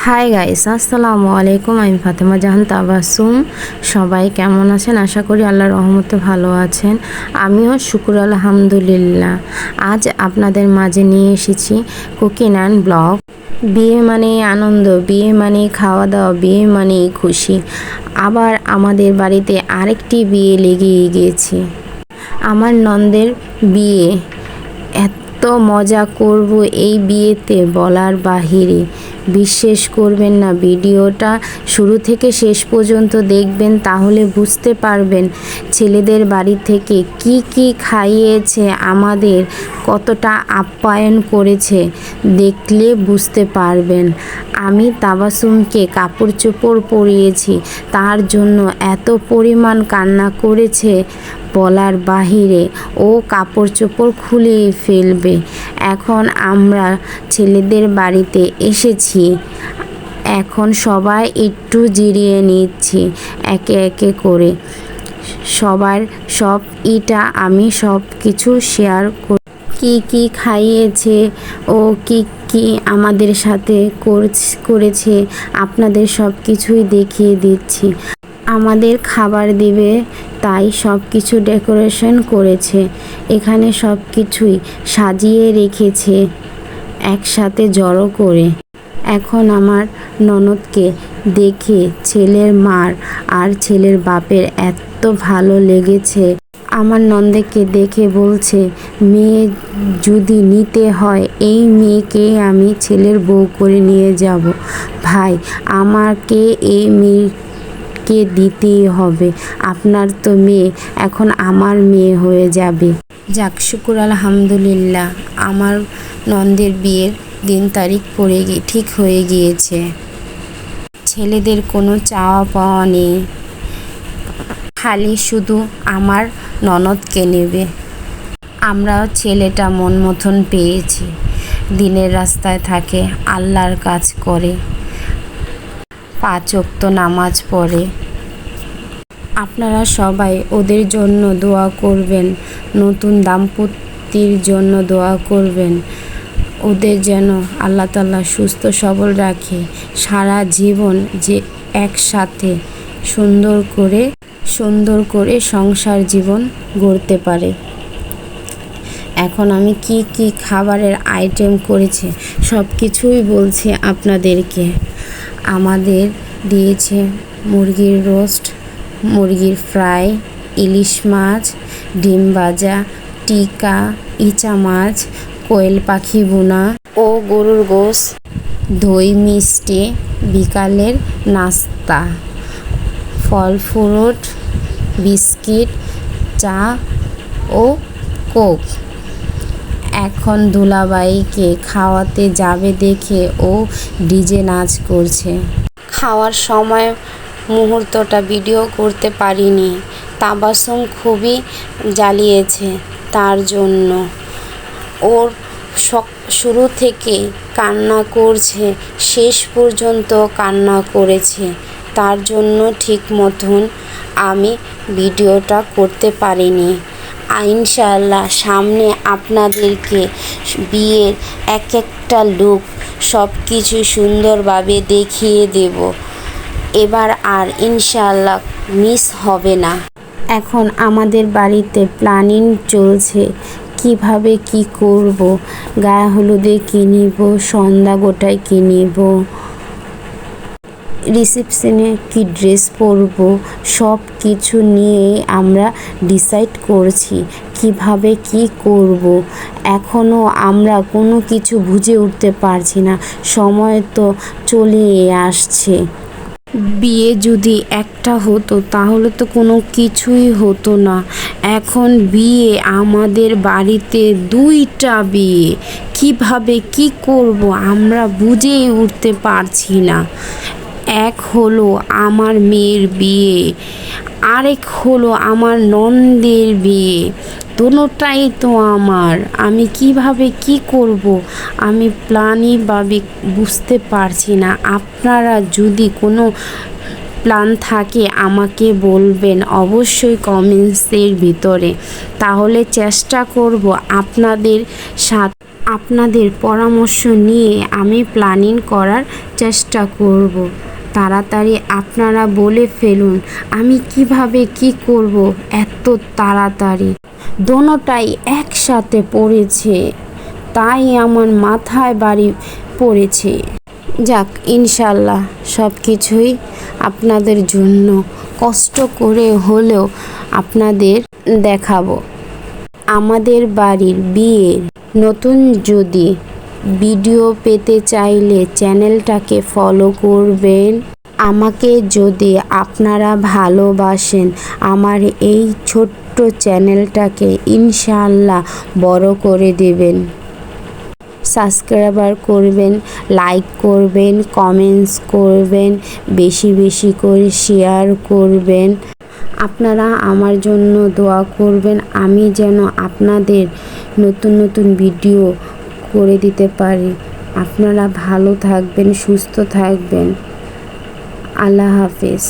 Hi guys, আসসালামু আলাইকুম। আমি ফাতেমা জাহান তাবাসসুম। সবাই কেমন আছেন? আশা করি আল্লাহর রহমতে ভালো আছেন। আমিও শুকুর আলহামদুলিল্লাহ। আজ আপনাদের মাঝে নিয়ে এসেছি কুকিং অ্যান্ড ব্লগ। বিয়ে মানেই আনন্দ, বিয়ে মানেই খাওয়া দাওয়া, বিয়ে মানেই খুশি। আবার আমাদের বাড়িতে আরেকটি বিয়ে লেগেই গিয়েছে, আমার ননদের বিয়ে। এত মজা করব এই বিয়েতে বলার বাহিরে। বিশ্বাস করবেন না, ভিডিওটা শুরু থেকে শেষ পর্যন্ত দেখবেন, তাহলে বুঝতে পারবেন ছেলেদের বাড়ি থেকে কি কি খাইয়েছে, আমাদের কতটা আপ্যায়ন করেছে, দেখলে বুঝতে পারবেন। আমি তাবাসসুমকে কাপড় চোপড় পরিয়েছি, তার জন্য এত পরিমাণ কান্না করেছে বলার বাহিরে। ও কাপড় চোপড় খুলেই ফেলবে। এখন আমরা ছেলেদের বাড়িতে এসেছি, এখন সবাই একটু জিরিয়ে নিচ্ছি একে একে করে। সবার সব আমি সব কিছু শেয়ার করি, কি কি খাইয়েছে ও কি কি আমাদের সাথে করেছে আপনাদের সব কিছুই দেখিয়ে দিচ্ছি। আমাদের খাবার দিবে, তাই সব কিছু ডেকোরেশন করেছে। এখানে সব কিছুই সাজিয়ে রেখেছে একসাথে জড়ো করে। এখন আমার ননদকে দেখে ছেলের মার আর ছেলের বাপের এত ভালো লেগেছে। আমার ননদকে দেখে বলছে, মেয়ে যদি নিতে হয় এই মেয়েকে আমি ছেলের বউ করে নিয়ে যাব। ভাই, আমাকে এই মেয়েকে দিতেই হবে, আপনার তো মেয়ে এখন আমার মেয়ে হয়ে যাবে। যাক, শুকুর আলহামদুলিল্লাহ, আমার ননদের বিয়ের দিন তারিখ ঠিক হয়ে গিয়েছে। ছেলেদের কোনো চাওয়া পাওয়া নেই, খালি শুধু আমার ননদকে নেবে। আমরাও ছেলেটা মন মতন পেয়েছি। দিনের রাস্তায় থাকে, আল্লাহর কাজ করে, 5 ওয়াক্ত নামাজ পড়ে। আপনারা সবাই ওদের জন্য দোয়া করবেন, নতুন দাম্পত্যের জন্য দোয়া করবেন। ওদের যেন আল্লাহ তাআলা সুস্থ সবল রাখে, সারা জীবন যে একসাথে সুন্দর করে সংসার জীবন গড়তে পারে। এখন আমি কি কি খাবারের আইটেম করেছি সব কিছুই বলছি আপনাদেরকে। আমাদের দিয়েছে মুরগির রোস্ট, মুরগির ফ্রাই, ইলিশ মাছ, ডিম ভাজা, টিকা, ইচা মাছ, কোয়েল পাখি ভুনা ও গরুর গোশ, দই মিষ্টি, বিকালের নাস্তা, ফল ফ্রুট, বিস্কিট, চা ও কোক। এখন দুলাভাইকে খাওয়াতে যাবে দেখে ও ডিজে নাচ করছে। খাওয়ার সময় মুহূর্তটা ভিডিও করতে পারিনি, তাবাসসুম খুবই জ্বালিয়েছে। তার জন্য ওর শুরু থেকে কান্না করছে, শেষ পর্যন্ত কান্না করেছে। তার জন্য ঠিক মতন আমি ভিডিওটা করতে পারিনি। ইনশাআল্লাহ সামনে আপনাদেরকে বিয়ের এক একটা লুক সব কিছু সুন্দরভাবে দেখিয়ে দেব। এবার আর ইনশাআল্লাহ মিস হবে না। এখন আমাদের বাড়িতে প্ল্যানিং চলছে, কিভাবে কি করব। গায়ে হলুদে কী নিব, সন্ধ্যা গোটায় কী নিব, রিসেপশনে কি ড্রেস পরব, সব কিছু নিয়ে আমরা ডিসাইড করছি কিভাবে কি করব। এখনও আমরা কোনো কিছু বুঝে উঠতে পারছি না, সময় তো চলে আসছে। বিয়ে যদি একটা হতো তাহলে তো কোনো কিছুই হতো না। এখন বিয়ে আমাদের বাড়িতে 2টা বিয়ে, কিভাবে কি করব আমরা বুঝেই উঠতে পারছি না। এক হলো আমার মেয়ের বিয়ে, আরেক হলো আমার ননদের বিয়ে। দুটোটাই তো আমার, আমি কিভাবে কি করব আমি প্ল্যানইভাবে বুঝতে পারছি না। আপনারা যদি কোনো প্ল্যান থাকে আমাকে বলবেন অবশ্যই কমেন্টসের ভিতরে, তাহলে চেষ্টা করব আপনাদের সাথে আপনাদের পরামর্শ নিয়ে আমি প্ল্যানিং করার চেষ্টা করব। তাড়াতাড়ি আপনারা বলে ফেলুন আমি কিভাবে কি করব এত তাড়াতাড়ি। দোনোটাই একসাথে পড়েছে, তাই আমার মাথায় বাড়ি পড়েছে। যাক, ইনশাল্লাহ সব কিছুই আপনাদের জন্য কষ্ট করে হলেও আপনাদের দেখাবো। আমাদের বাড়ির বিয়ের নতুন যদি ভিডিও পেতে চাইলে চ্যানেলটাকে ফলো করবেন। আমাকে যদি আপনারা ভালোবাসেন আমার এই ছোট্ট চ্যানেলটাকে ইনশাআল্লাহ বড় করে দেবেন। সাবস্ক্রাইবার করবেন, লাইক করবেন, কমেন্টস করবেন, বেশি বেশি করে শেয়ার করবেন। আপনারা আমার জন্য দোয়া করবেন আমি যেন আপনাদের নতুন নতুন ভিডিও করে দিতে পারি। আপনারা ভালো থাকবেন, সুস্থ থাকবেন। আল্লাহ হাফেজ।